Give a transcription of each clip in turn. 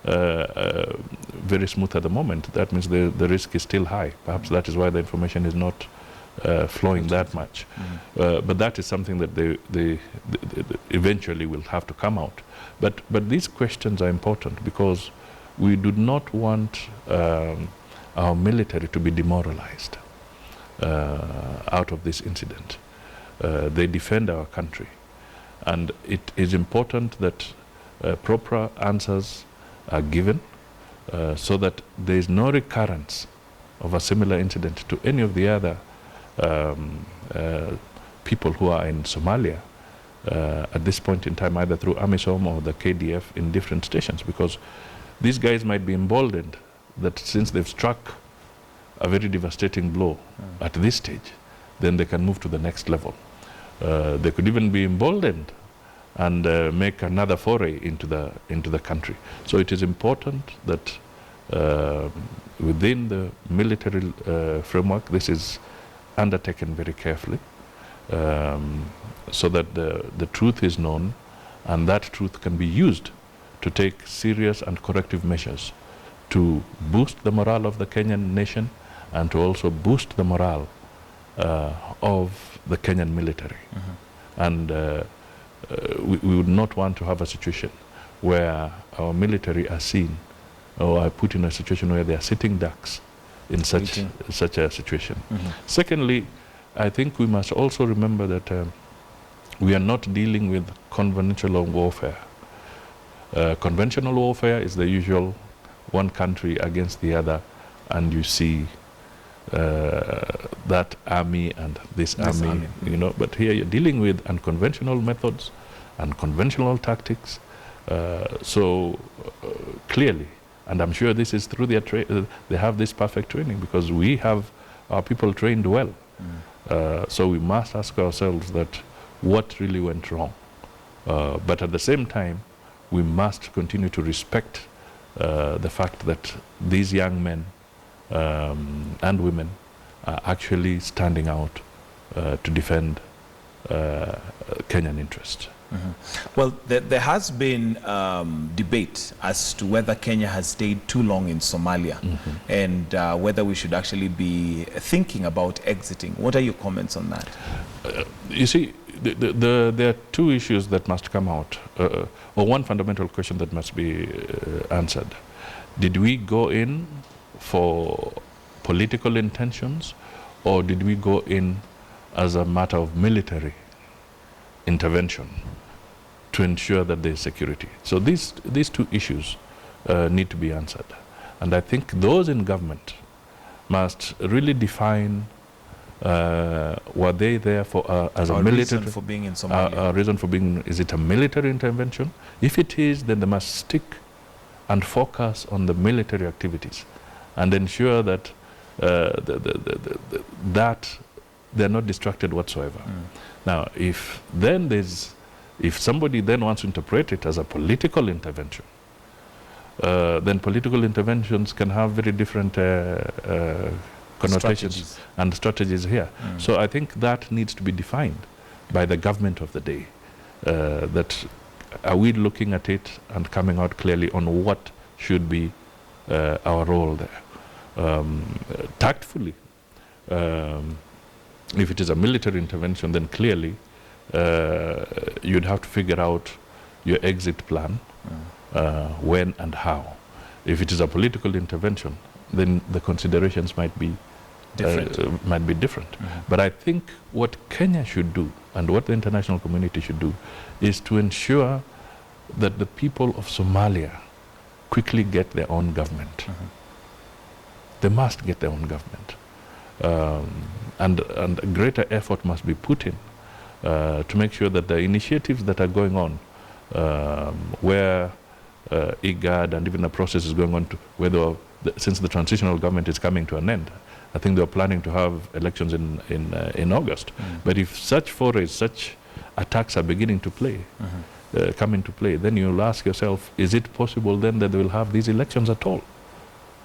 very smooth at the moment. That means the risk is still high. Perhaps that is why the information is not flowing that much. But that is something that they eventually will have to come out. But these questions are important because we do not want our military to be demoralized out of this incident. They defend our country. And it is important that proper answers are given so that there is no recurrence of a similar incident to any of the other people who are in Somalia at this point in time, either through AMISOM or the KDF in different stations, because these guys might be emboldened that since they've struck a very devastating blow at this stage, then they can move to the next level. They could even be emboldened and make another foray into the country. So it is important that within the military framework, this is undertaken very carefully, so that the truth is known, and that truth can be used to take serious and corrective measures to boost the morale of the Kenyan nation and to also boost the morale of the Kenyan military. And we would not want to have a situation where our military are seen or are put in a situation where they are sitting ducks in such a situation. Secondly, I think we must also remember that we are not dealing with conventional warfare. Conventional warfare is the usual one country against the other, and you see that army and this army, you know. But here you're dealing with unconventional methods, unconventional tactics. So clearly, and I'm sure this is through their they have this perfect training, because we have our people trained well. So we must ask ourselves that what really went wrong. But at the same time, we must continue to respect the fact that these young men and women are actually standing out to defend Kenyan interests. Well, there has been debate as to whether Kenya has stayed too long in Somalia and whether we should actually be thinking about exiting. What are your comments on that? You see, there are two issues that must come out, or one fundamental question that must be answered. Did we go in for political intentions, or did we go in as a matter of military intervention to ensure that there is security? So these two issues need to be answered. And I think those in government must really define, were they there for as a military reason for being in Somalia? A reason for being, is it a military intervention? If it is, then they must stick and focus on the military activities and ensure that that they're not distracted whatsoever. Now, if somebody then wants to interpret it as a political intervention, then political interventions can have very different connotations and strategies here. So I think that needs to be defined by the government of the day. That are we looking at it and coming out clearly on what should be our role there? Tactfully, if it is a military intervention, then clearly you'd have to figure out your exit plan, when and how. If it is a political intervention, then the considerations might be different. But I think what Kenya should do and what the international community should do is to ensure that the people of Somalia quickly get their own government. They must get their own government. And a greater effort must be put in to make sure that the initiatives that are going on, where IGAD and even the process is going on to whether since the transitional government is coming to an end, I think they're planning to have elections in August. But if such forays, such attacks are beginning to come into play, then you'll ask yourself, is it possible then that they will have these elections at all?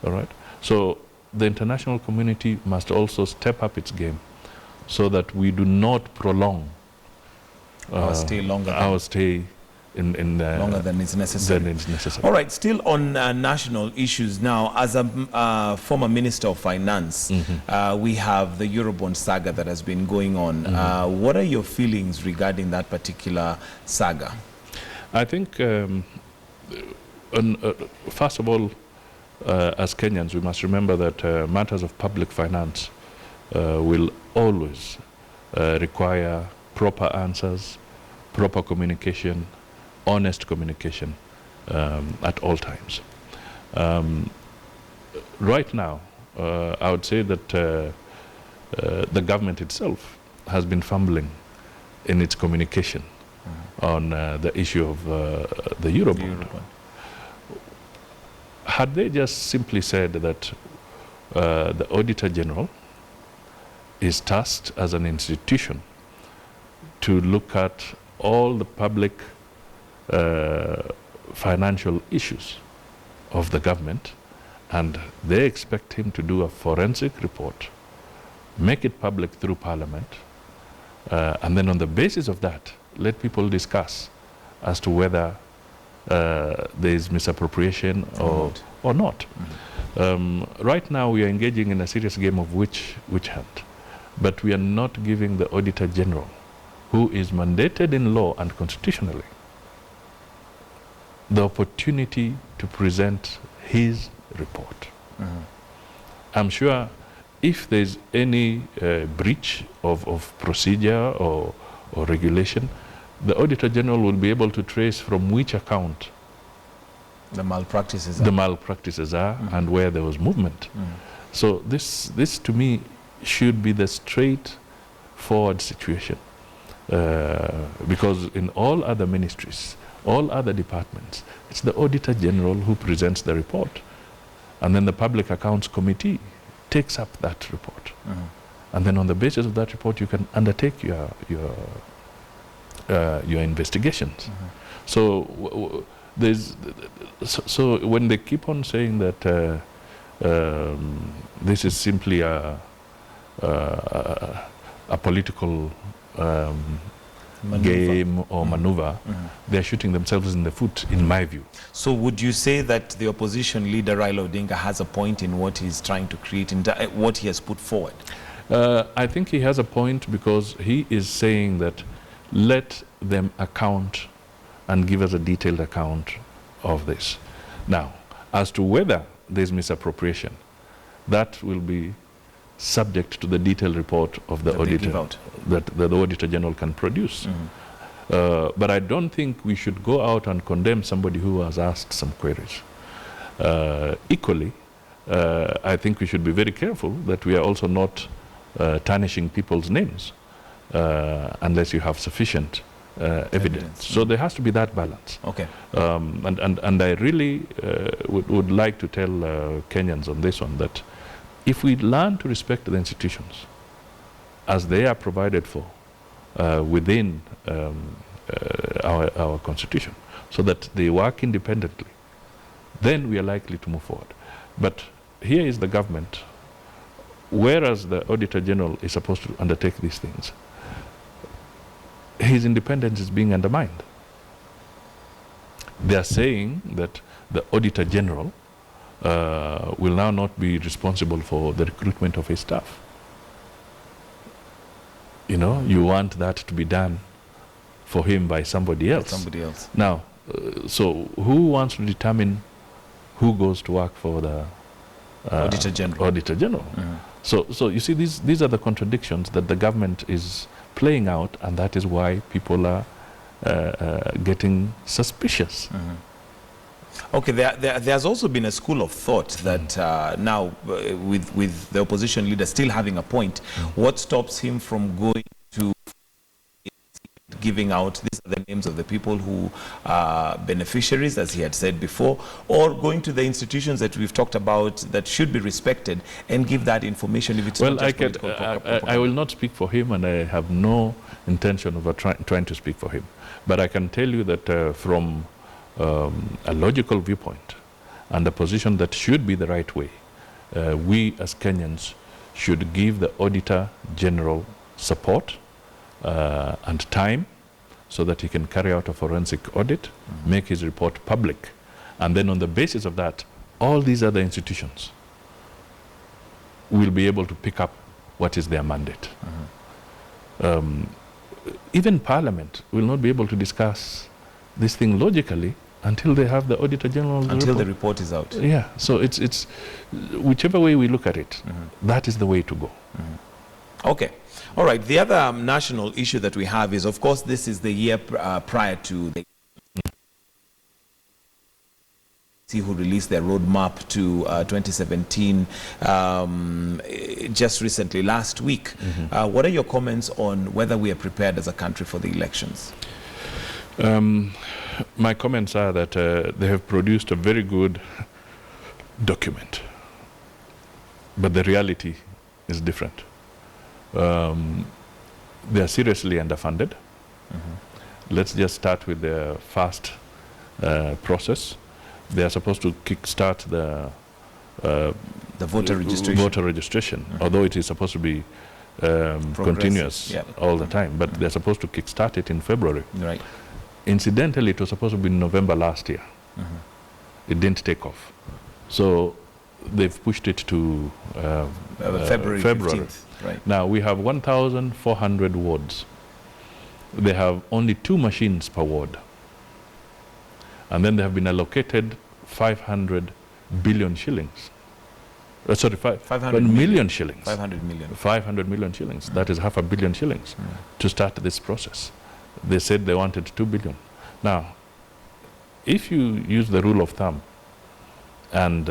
All right. So the international community must also step up its game so that we do not prolong our stay longer than is necessary. All right, still on national issues now. As a former Minister of Finance, we have the Eurobond saga that has been going on. What are your feelings regarding that particular saga? I think, first of all, as Kenyans, we must remember that matters of public finance will always require proper answers, proper communication, honest communication at all times. Right now, I would say that the government itself has been fumbling in its communication on the issue of the Eurobond. Had they just simply said that the Auditor General is tasked as an institution to look at all the public financial issues of the government, and they expect him to do a forensic report, make it public through Parliament, and then on the basis of that, let people discuss as to whether there is misappropriation or not. Right now, we are engaging in a serious game of which hunt, but we are not giving the Auditor General, who is mandated in law and constitutionally, the opportunity to present his report. I'm sure if there's any breach of procedure or regulation, the Auditor General will be able to trace from which account the malpractices are and where there was movement. So this to me should be the straightforward situation, because in all other ministries, all other departments, it's the Auditor General who presents the report, and then the Public Accounts Committee takes up that report, and then on the basis of that report you can undertake your investigations. So so when they keep on saying that this is simply a political game or maneuver, they're shooting themselves in the foot, in my view. So would you say that the opposition leader Raila Odinga has a point in what he's trying to create, in what he has put forward? I think he has a point, because he is saying that let them account and give us a detailed account of this. Now, as to whether there's misappropriation, that will be subject to the detailed report of the auditor that the Auditor General can produce. But I don't think we should go out and condemn somebody who has asked some queries. Equally, I think we should be very careful that we are also not tarnishing people's names unless you have sufficient evidence. So there has to be that balance. Okay. And I really would like to tell Kenyans on this one that if we learn to respect the institutions as they are provided for within our constitution, so that they work independently, then we are likely to move forward. But here is the government, whereas the Auditor General is supposed to undertake these things, his independence is being undermined. They are saying that the Auditor General will now not be responsible for the recruitment of his staff. You know, you want that to be done for him by somebody else. Now, so who wants to determine who goes to work for the Auditor General? So you see, these are the contradictions that the government is playing out, and that is why people are getting suspicious. Okay, there's also been a school of thought that now, with the opposition leader still having a point, what stops him from going to giving out, these are the names of the people who are beneficiaries, as he had said before, or going to the institutions that we've talked about that should be respected and give that information if it's not just political propaganda? I will not speak for him, and I have no intention of trying to speak for him. But I can tell you that from a logical viewpoint and a position that should be the right way, we as Kenyans should give the Auditor General support and time so that he can carry out a forensic audit, make his report public, and then on the basis of that, all these other institutions will be able to pick up what is their mandate. Even Parliament will not be able to discuss this thing logically until they have the Auditor General's report. Until the report is out. Yeah, so it's whichever way we look at it, that is the way to go. Okay. All right. The other national issue that we have is, of course, this is the year prior to the who released their roadmap to 2017 just recently, last week. What are your comments on whether we are prepared as a country for the elections? My comments are that they have produced a very good document, but the reality is different. They are seriously underfunded. Let's just start with the first process. They are supposed to kickstart the voter registration, although it is supposed to be continuous all the time, but they're supposed to kickstart it in February. Right. Incidentally, it was supposed to be in November last year. It didn't take off. So they've pushed it to February 15th. Right. Now we have 1,400 wards. They have only 2 machines per ward. And then they have been allocated 500 billion shillings. Sorry, 500 million shillings. 500 million. 500 million shillings. That is $500 million to start this process. They said they wanted 2 billion. Now, if you use the rule of thumb and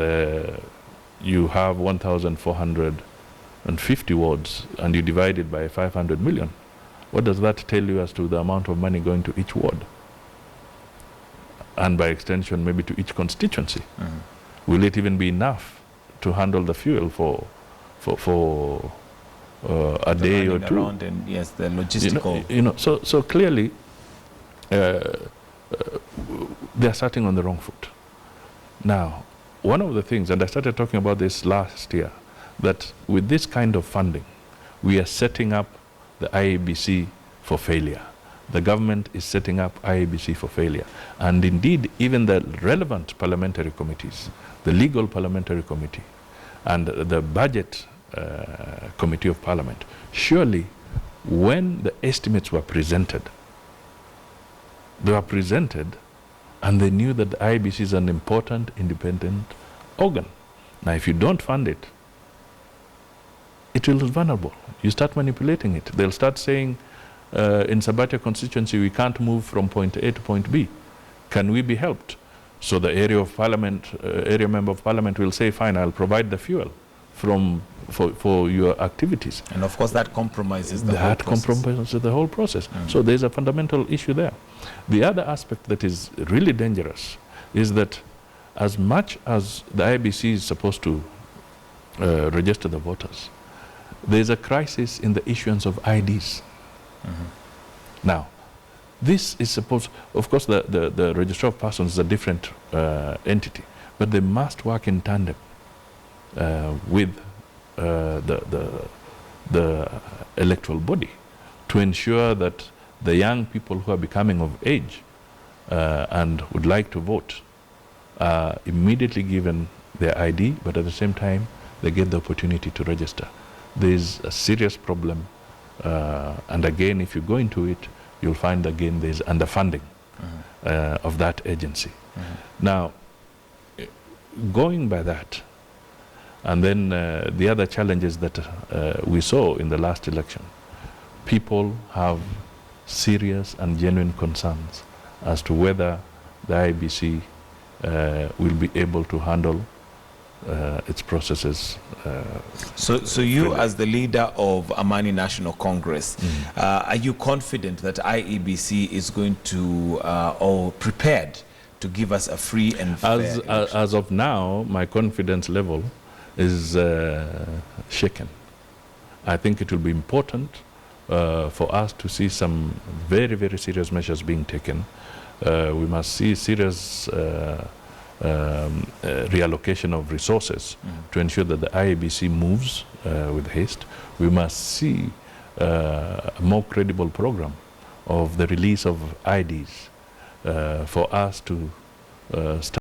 you have 1,450 wards and you divide it by 500 million, what does that tell you as to the amount of money going to each ward? And by extension, maybe to each constituency. Will it even be enough to handle the fuel for a day or two? And yes, the logistical. So clearly, they are starting on the wrong foot. Now, one of the things, and I started talking about this last year, that with this kind of funding, we are setting up the IEBC for failure. The government is setting up IEBC for failure. And indeed, even the relevant parliamentary committees, the legal parliamentary committee, and the budget committee of parliament, surely when the estimates were presented, they were presented and they knew that the IEBC is an important independent organ. Now, if you don't fund it, it will be vulnerable. You start manipulating it. They'll start saying, in Sabatia constituency, we can't move from point A to point B. Can we be helped? So the area member of parliament will say, fine, I'll provide the fuel for your activities. And of course that compromises the whole process. That compromises the whole process. So there's a fundamental issue there. The other aspect that is really dangerous is that as much as the IBC is supposed to register the voters, there's a crisis in the issuance of IDs. Now, this is supposed, of course, the Registrar of Persons is a different entity, but they must work in tandem with the electoral body to ensure that the young people who are becoming of age and would like to vote are immediately given their ID, but at the same time, they get the opportunity to register. There is a serious problem. And again, if you go into it, you'll find again there's underfunding of that agency. Now, going by that, and then the other challenges that we saw in the last election, people have serious and genuine concerns as to whether the IBC will be able to handle its processes. So you, as the leader of Amani National Congress, are you confident that IEBC is going to, or prepared to give us a free and fair election? As of now, my confidence level is shaken. I think it will be important for us to see some very, very serious measures being taken. We must see serious reallocation of resources to ensure that the IABC moves with haste. We must see a more credible program of the release of IDs for us to start